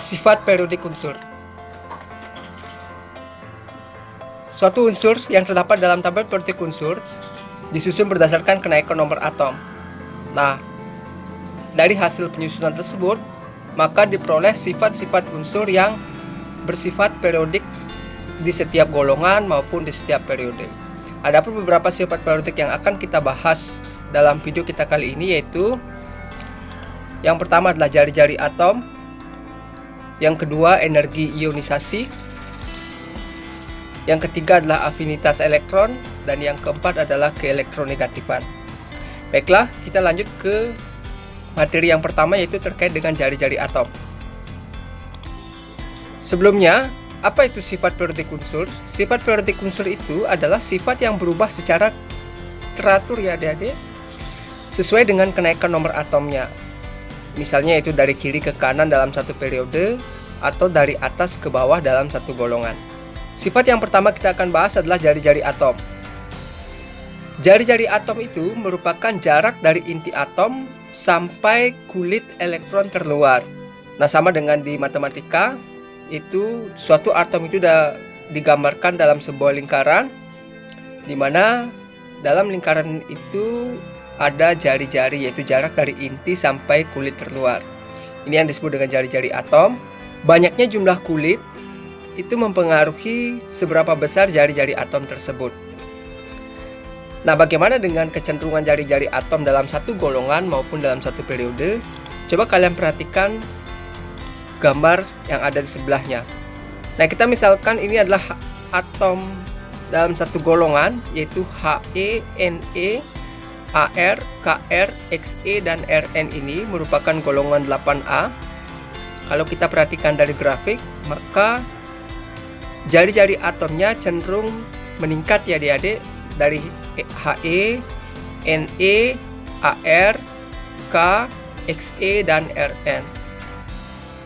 Sifat periodik unsur. Suatu unsur yang terdapat dalam tabel periodik unsur disusun berdasarkan kenaikan nomor atom. Nah, dari hasil penyusunan tersebut, maka diperoleh sifat-sifat unsur yang bersifat periodik di setiap golongan maupun di setiap periode. Ada pun beberapa sifat periodik yang akan kita bahas dalam video kita kali ini, yaitu yang pertama adalah jari-jari atom, yang kedua energi ionisasi, yang ketiga adalah afinitas elektron, dan yang keempat adalah keelektronegatifan. Baiklah, kita lanjut ke materi yang pertama, yaitu terkait dengan jari-jari atom. Sebelumnya, apa itu sifat periodik unsur? Sifat periodik unsur itu adalah sifat yang berubah secara teratur ya adik-adik, sesuai dengan kenaikan nomor atomnya. Misalnya itu dari kiri ke kanan dalam satu periode, atau dari atas ke bawah dalam satu golongan. Sifat yang pertama kita akan bahas adalah jari-jari atom. Jari-jari atom itu merupakan jarak dari inti atom sampai kulit elektron terluar. Nah, sama dengan di matematika, itu suatu atom itu sudah digambarkan dalam sebuah lingkaran, di mana dalam lingkaran itu ada jari-jari, yaitu jarak dari inti sampai kulit terluar. Ini yang disebut dengan jari-jari atom. Banyaknya jumlah kulit itu mempengaruhi seberapa besar jari-jari atom tersebut. Nah, bagaimana dengan kecenderungan jari-jari atom dalam satu golongan maupun dalam satu periode? Coba kalian perhatikan gambar yang ada di sebelahnya. Nah, kita misalkan ini adalah atom dalam satu golongan, yaitu He, Ne, Ar, Kr, Xe, dan Rn ini merupakan golongan 8A. Kalau kita perhatikan dari grafik, maka jari-jari atomnya cenderung meningkat ya adik-adik, dari He, Ne, Ar, K, Xe, dan Rn.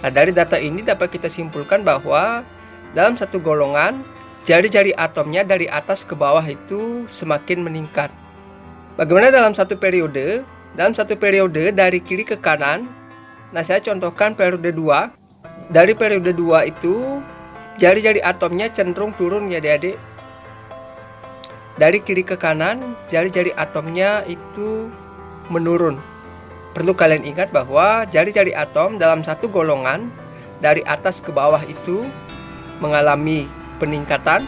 Nah, dari data ini dapat kita simpulkan bahwa dalam satu golongan, jari-jari atomnya dari atas ke bawah itu semakin meningkat. Bagaimana dalam satu periode? Dalam satu periode dari kiri ke kanan, nah saya contohkan periode 2. Dari periode 2 itu, jari-jari atomnya cenderung turun ya adik-adik. Dari kiri ke kanan, jari-jari atomnya itu menurun. Perlu kalian ingat bahwa jari-jari atom dalam satu golongan dari atas ke bawah itu mengalami peningkatan,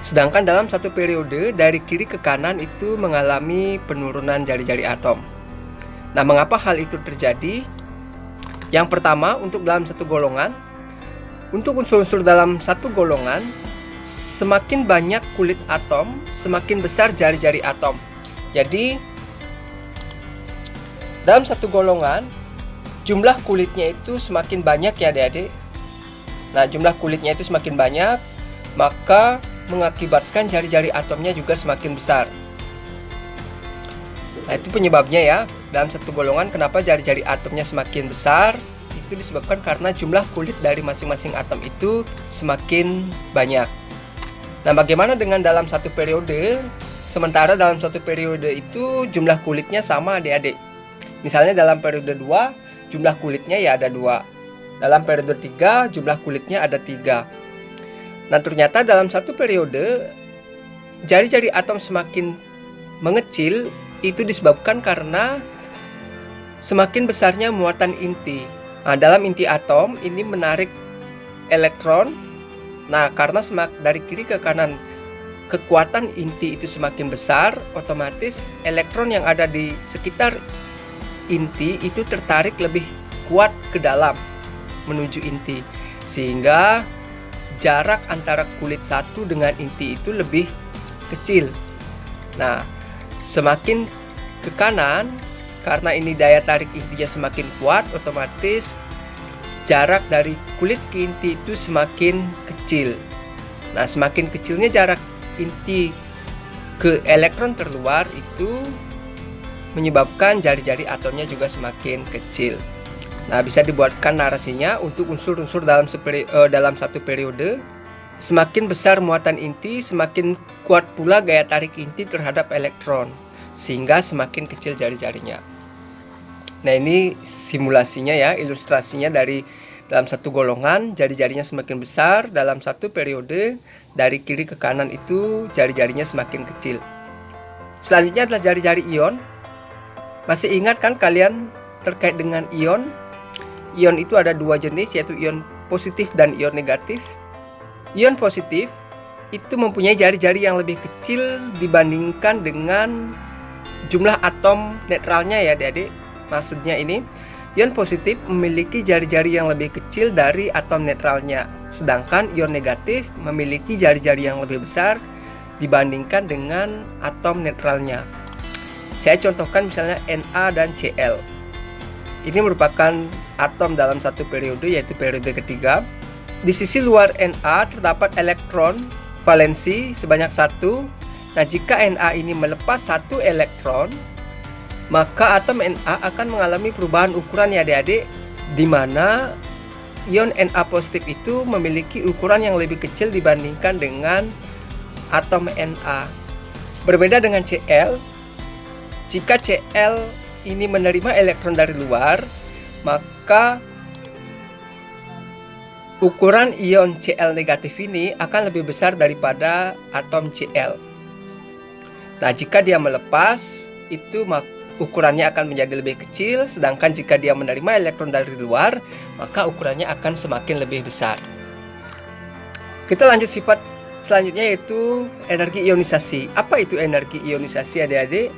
sedangkan dalam satu periode dari kiri ke kanan itu mengalami penurunan jari-jari atom. Nah, mengapa hal itu terjadi? Yang pertama, untuk dalam satu golongan, untuk unsur-unsur dalam satu golongan, semakin banyak kulit atom, semakin besar jari-jari atom. Jadi, dalam satu golongan, jumlah kulitnya itu semakin banyak ya adik-adik. Nah, jumlah kulitnya itu semakin banyak, maka mengakibatkan jari-jari atomnya juga semakin besar. Nah, itu penyebabnya ya. Dalam satu golongan, kenapa jari-jari atomnya semakin besar? Itu disebabkan karena jumlah kulit dari masing-masing atom itu semakin banyak. Nah, bagaimana dengan dalam satu periode? Sementara dalam satu periode itu jumlah kulitnya sama adik-adik. Misalnya dalam periode 2, jumlah kulitnya ya ada 2. Dalam periode 3, jumlah kulitnya ada 3. Nah, ternyata dalam satu periode, jari-jari atom semakin mengecil, itu disebabkan karena semakin besarnya muatan inti. Nah, dalam inti atom ini menarik elektron. Nah, karena dari kiri ke kanan kekuatan inti itu semakin besar, otomatis elektron yang ada di sekitar inti itu tertarik lebih kuat ke dalam menuju inti, sehingga jarak antara kulit satu dengan inti itu lebih kecil. Nah, semakin ke kanan, karena ini daya tarik intinya semakin kuat, otomatis jarak dari kulit ke inti itu semakin kecil. Nah, semakin kecilnya jarak inti ke elektron terluar itu menyebabkan jari-jari atomnya juga semakin kecil. Nah, bisa dibuatkan narasinya untuk unsur-unsur dalam satu periode. Semakin besar muatan inti, semakin kuat pula gaya tarik inti terhadap elektron, sehingga semakin kecil jari-jarinya. Nah, ini simulasinya ya, ilustrasinya dari dalam satu golongan jari-jarinya semakin besar, dalam satu periode dari kiri ke kanan itu jari-jarinya semakin kecil. Selanjutnya adalah jari-jari ion. Masih ingat kan kalian terkait dengan ion? Ion itu ada dua jenis, yaitu ion positif dan ion negatif. Ion positif itu mempunyai jari-jari yang lebih kecil dibandingkan dengan jumlah atom netralnya ya adik-adik. Maksudnya ini, ion positif memiliki jari-jari yang lebih kecil dari atom netralnya, sedangkan ion negatif memiliki jari-jari yang lebih besar dibandingkan dengan atom netralnya. Saya contohkan misalnya Na dan Cl. Ini merupakan atom dalam satu periode, yaitu periode ketiga. Di sisi luar Na terdapat elektron valensi sebanyak 1. Nah, jika Na ini melepas satu elektron, maka atom Na akan mengalami perubahan ukuran ya adik-adik, di mana ion Na positif itu memiliki ukuran yang lebih kecil dibandingkan dengan atom Na. Berbeda dengan Cl, jika Cl ini menerima elektron dari luar, maka ukuran ion Cl negatif ini akan lebih besar daripada atom Cl. Nah, jika dia melepas, itu ukurannya akan menjadi lebih kecil, sedangkan jika dia menerima elektron dari luar, maka ukurannya akan semakin lebih besar. Kita lanjut sifat selanjutnya, yaitu energi ionisasi. Apa itu energi ionisasi adik-adik?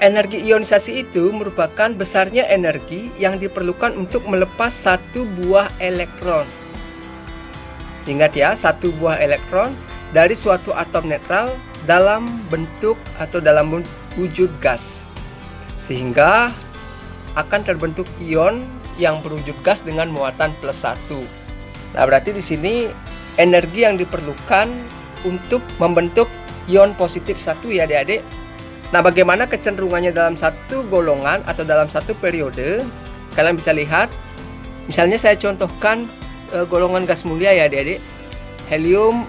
Energi ionisasi itu merupakan besarnya energi yang diperlukan untuk melepas satu buah elektron. Ingat ya, satu buah elektron dari suatu atom netral dalam bentuk atau dalam wujud gas, sehingga akan terbentuk ion yang berwujud gas dengan muatan +1. Nah, berarti di sini energi yang diperlukan untuk membentuk ion positif 1 ya adik-adik. Nah, bagaimana kecenderungannya dalam satu golongan atau dalam satu periode? Kalian bisa lihat, misalnya saya contohkan golongan gas mulia ya adik-adik. Helium,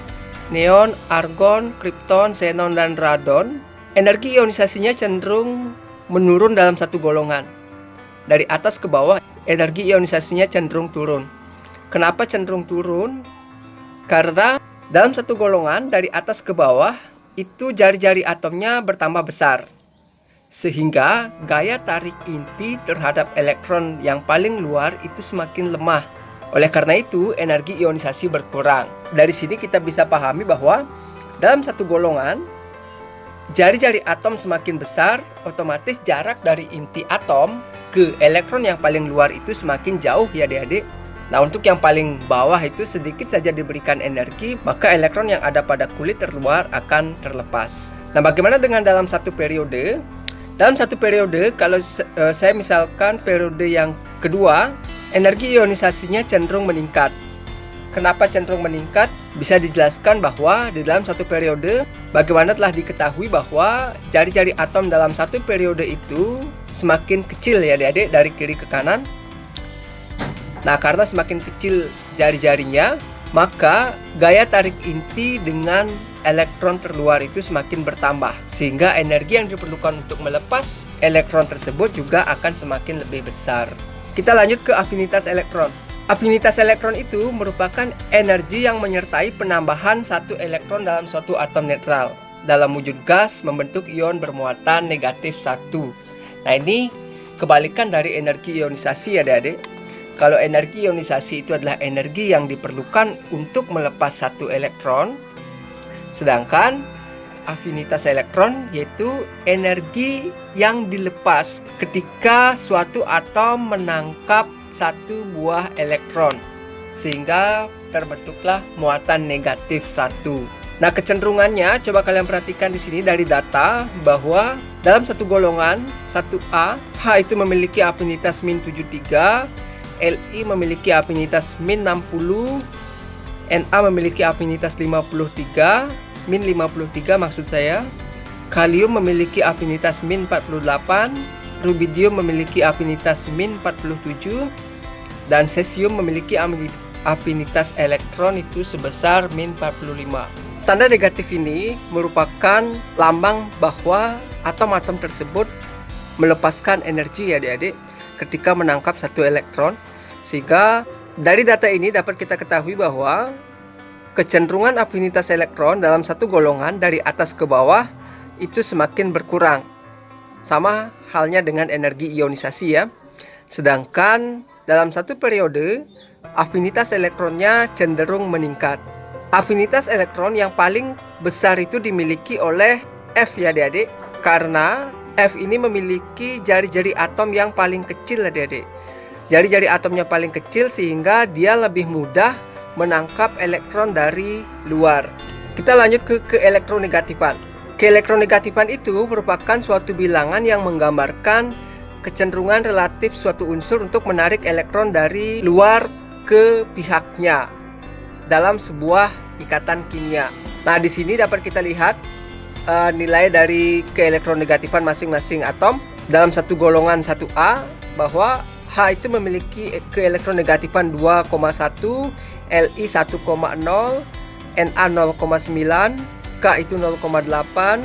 neon, argon, kripton, xenon, dan radon. Energi ionisasinya cenderung menurun dalam satu golongan. Dari atas ke bawah, energi ionisasinya cenderung turun. Kenapa cenderung turun? Karena dalam satu golongan dari atas ke bawah, itu jari-jari atomnya bertambah besar, sehingga gaya tarik inti terhadap elektron yang paling luar itu semakin lemah. Oleh karena itu, energi ionisasi berkurang. Dari sini kita bisa pahami bahwa dalam satu golongan, jari-jari atom semakin besar, otomatis jarak dari inti atom ke elektron yang paling luar itu semakin jauh ya adik-adik. Nah, untuk yang paling bawah itu sedikit saja diberikan energi, maka elektron yang ada pada kulit terluar akan terlepas. Nah, bagaimana dengan dalam satu periode? Dalam satu periode, kalau saya misalkan periode yang kedua, energi ionisasinya cenderung meningkat. Kenapa cenderung meningkat? Bisa dijelaskan bahwa di dalam satu periode, bagaimana telah diketahui bahwa jari-jari atom dalam satu periode itu semakin kecil ya adik-adik, dari kiri ke kanan. Nah, karena semakin kecil jari-jarinya, maka gaya tarik inti dengan elektron terluar itu semakin bertambah, sehingga energi yang diperlukan untuk melepas elektron tersebut juga akan semakin lebih besar. Kita lanjut ke afinitas elektron. Afinitas elektron itu merupakan energi yang menyertai penambahan satu elektron dalam suatu atom netral dalam wujud gas membentuk ion bermuatan negatif 1. Nah, ini kebalikan dari energi ionisasi ya adik-adik. Kalau energi ionisasi itu adalah energi yang diperlukan untuk melepas satu elektron, sedangkan afinitas elektron yaitu energi yang dilepas ketika suatu atom menangkap satu buah elektron, sehingga terbentuklah muatan negatif 1. Nah, kecenderungannya coba kalian perhatikan di sini dari data bahwa dalam satu golongan 1A, H itu memiliki afinitas -73, Li memiliki afinitas -60, Na memiliki afinitas 53, -53 maksud saya. Kalium memiliki afinitas -48, rubidium memiliki afinitas -47, dan cesium memiliki afinitas elektron itu sebesar -45. Tanda negatif ini merupakan lambang bahwa atom-atom tersebut melepaskan energi ya adik-adik ketika menangkap satu elektron. Sehingga dari data ini dapat kita ketahui bahwa kecenderungan afinitas elektron dalam satu golongan dari atas ke bawah itu semakin berkurang. Sama halnya dengan energi ionisasi ya. Sedangkan dalam satu periode afinitas elektronnya cenderung meningkat. Afinitas elektron yang paling besar itu dimiliki oleh F ya adik-adik, karena F ini memiliki jari-jari atom yang paling kecil adik-adik. Jari-jari atomnya paling kecil sehingga dia lebih mudah menangkap elektron dari luar. Kita lanjut ke elektronegatifan. Keelektronegatifan itu merupakan suatu bilangan yang menggambarkan kecenderungan relatif suatu unsur untuk menarik elektron dari luar ke pihaknya dalam sebuah ikatan kimia. Nah, di sini dapat kita lihat nilai dari keelektronegatifan masing-masing atom dalam satu golongan 1A, bahwa H itu memiliki keelektronegatifan 2,1, Li 1,0, Na 0,9, K itu 0,8,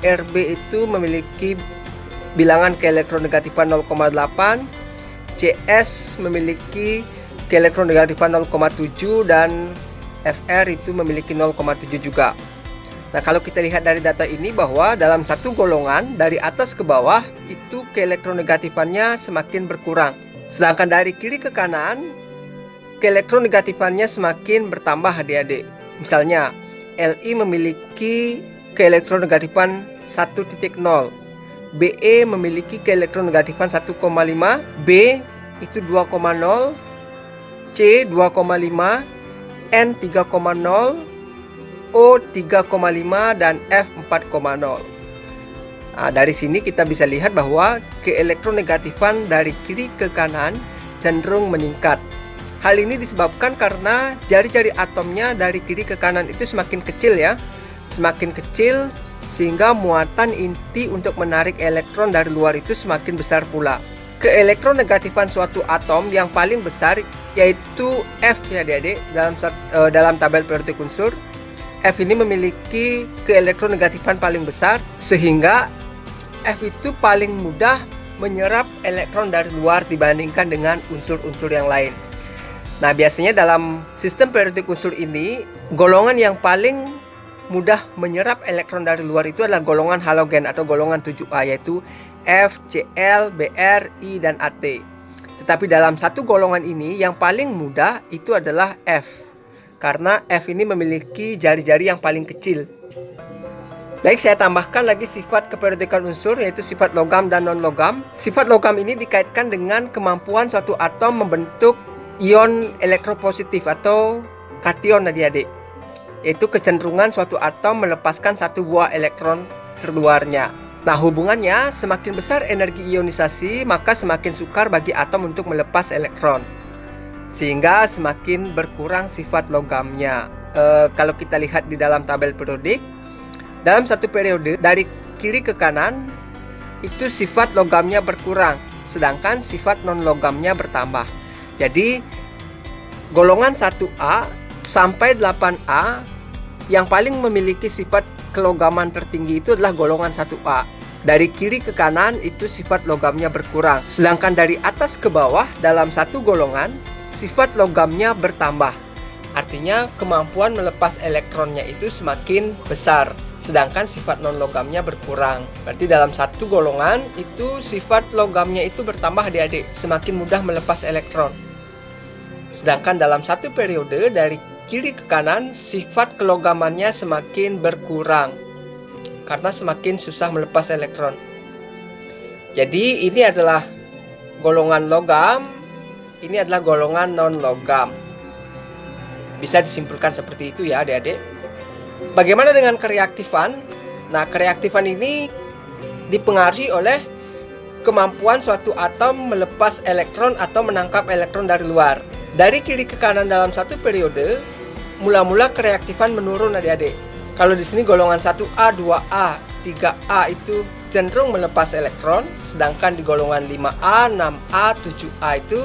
Rb itu memiliki bilangan keelektronegatifan 0,8, Cs memiliki keelektronegatifan 0,7 dan Fr itu memiliki 0,7 juga. Nah, kalau kita lihat dari data ini bahwa dalam satu golongan dari atas ke bawah itu keelektronegatifannya semakin berkurang. Sedangkan dari kiri ke kanan keelektronegatifannya semakin bertambah adik-adik. Misalnya Li memiliki keelektronegatifan 1.0, Be memiliki keelektronegatifan 1,5, B itu 2,0, C 2,5, N 3,0, O 3,5 dan F 4,0. Nah, dari sini kita bisa lihat bahwa keelektronegatifan dari kiri ke kanan cenderung meningkat. Hal ini disebabkan karena jari-jari atomnya dari kiri ke kanan itu semakin kecil ya. Semakin kecil sehingga muatan inti untuk menarik elektron dari luar itu semakin besar pula. Keelektronegatifan suatu atom yang paling besar yaitu F ya adik-adik dalam tabel periodik unsur. F ini memiliki keelektronegatifan paling besar sehingga F itu paling mudah menyerap elektron dari luar dibandingkan dengan unsur-unsur yang lain. Nah, biasanya dalam sistem periodik unsur ini golongan yang paling mudah menyerap elektron dari luar itu adalah golongan halogen atau golongan 7A, yaitu F, Cl, Br, I, dan At. Tetapi dalam satu golongan ini yang paling mudah itu adalah F, karena F ini memiliki jari-jari yang paling kecil. Baik, saya tambahkan lagi sifat keperiodikan unsur, yaitu sifat logam dan non-logam. Sifat logam ini dikaitkan dengan kemampuan suatu atom membentuk ion elektropositif atau kation adik-adik, yaitu kecenderungan suatu atom melepaskan satu buah elektron terluarnya. Nah, hubungannya semakin besar energi ionisasi, maka semakin sukar bagi atom untuk melepas elektron, sehingga semakin berkurang sifat logamnya. Kalau kita lihat di dalam tabel periodik, dalam satu periode dari kiri ke kanan itu sifat logamnya berkurang, sedangkan sifat non logamnya bertambah. Jadi golongan 1A sampai 8A yang paling memiliki sifat kelogaman tertinggi itu adalah golongan 1A. Dari kiri ke kanan itu sifat logamnya berkurang. Sedangkan dari atas ke bawah dalam satu golongan sifat logamnya bertambah. Artinya kemampuan melepas elektronnya itu semakin besar. Sedangkan sifat non logamnya berkurang. Berarti dalam satu golongan itu sifat logamnya itu bertambah adik-adik, semakin mudah melepas elektron. Sedangkan dalam satu periode dari kiri ke kanan sifat kelogamannya semakin berkurang karena semakin susah melepas elektron. Jadi ini adalah golongan logam, ini adalah golongan non logam. Bisa disimpulkan seperti itu ya adik-adik. Bagaimana dengan kereaktifan? Nah, kereaktifan ini dipengaruhi oleh kemampuan suatu atom melepas elektron atau menangkap elektron dari luar. Dari kiri ke kanan dalam satu periode, mula-mula kereaktifan menurun adik-adik. Kalau di sini golongan 1A, 2A, 3A itu cenderung melepas elektron, sedangkan di golongan 5A, 6A, 7A itu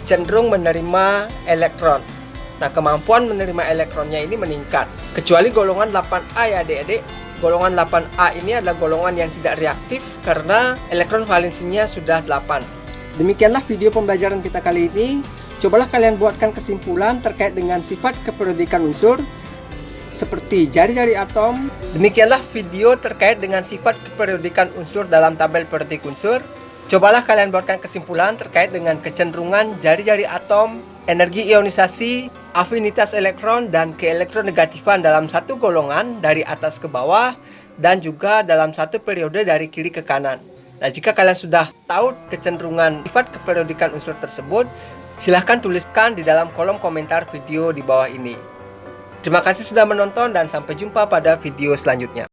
cenderung menerima elektron. Nah, kemampuan menerima elektronnya ini meningkat. Kecuali golongan 8A ya adik-adik. golongan 8A ini adalah golongan yang tidak reaktif karena elektron valensinya sudah 8. Demikianlah video pembelajaran kita kali ini. Cobalah kalian buatkan kesimpulan terkait dengan sifat keperiodikan unsur seperti jari-jari atom. Demikianlah video terkait dengan sifat keperiodikan unsur dalam tabel periodik unsur. Cobalah kalian buatkan kesimpulan terkait dengan kecenderungan jari-jari atom, energi ionisasi, afinitas elektron, dan keelektronegatifan dalam satu golongan dari atas ke bawah, dan juga dalam satu periode dari kiri ke kanan. Nah, jika kalian sudah tahu kecenderungan sifat keperiodikan unsur tersebut, silahkan tuliskan di dalam kolom komentar video di bawah ini. Terima kasih sudah menonton dan sampai jumpa pada video selanjutnya.